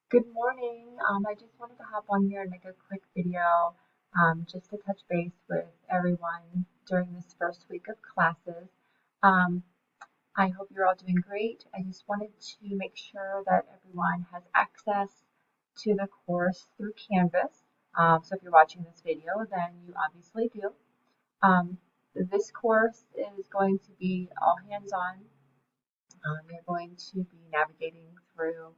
Good morning. I just wanted to hop on here and make a quick video just to touch base with everyone during this first week of classes. Um, I hope you're all doing great. I just wanted to make sure that everyone has access to the course through Canvas. So if you're watching this video, then you obviously do. This course is going to be all hands-on. You're going to be navigating through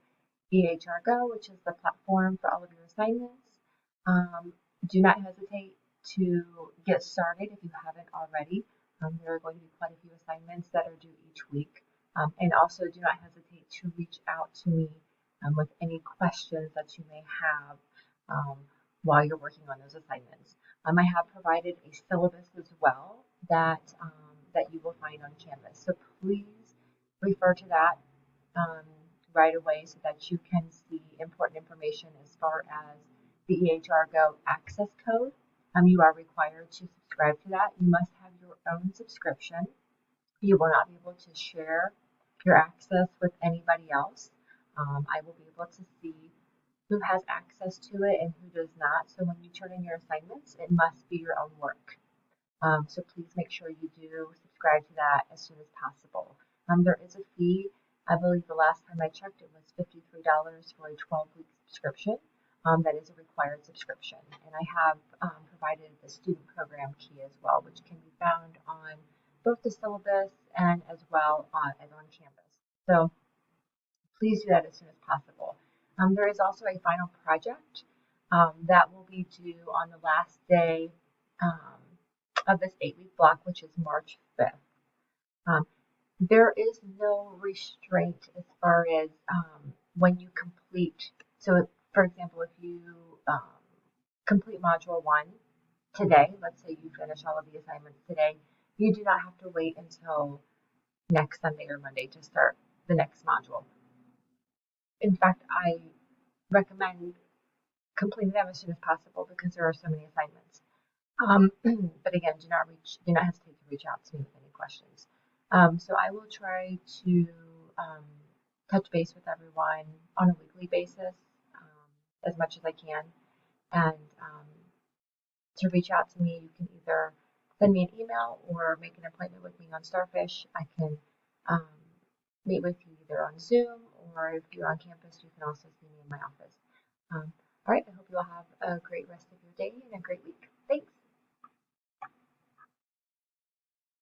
EHR Go, which is the platform for all of your assignments. Do not hesitate to get started if you haven't already. There are going to be quite a few assignments that are due each week. And also do not hesitate to reach out to me with any questions that you may have um, while you're working on those assignments. I have provided a syllabus as well that you will find on Canvas. So please refer to that um, right away so that you can see important information as far as the EHR Go access code. You are required to subscribe to that. You must have your own subscription. You will not be able to share your access with anybody else. I will be able to see who has access to it and who does not. So when you turn in your assignments, it must be your own work. So please make sure you do subscribe to that as soon as possible. There is a fee. I believe the last time I checked, it was $53 for a 12-week subscription. That is a required subscription. And I have provided the student program key as well, which can be found on both the syllabus and as well as on Canvas. So please do that as soon as possible. There is also a final project that will be due on the last day of this 8-week block, which is March 5th. There is no restraint as far as when you complete. So, for example, if you complete Module 1 today, let's say you finish all of the assignments today, you do not have to wait until next Sunday or Monday to start the next module. In fact, I recommend completing them as soon as possible because there are so many assignments. But again, do not hesitate to reach out to me with any questions. So I will try to touch base with everyone on a weekly basis as much as I can. And to reach out to me, you can either send me an email or make an appointment with me on Starfish. I can meet with you either on Zoom or if you're on campus, you can also see me in my office. All right, I hope you all have a great rest of your day and a great week.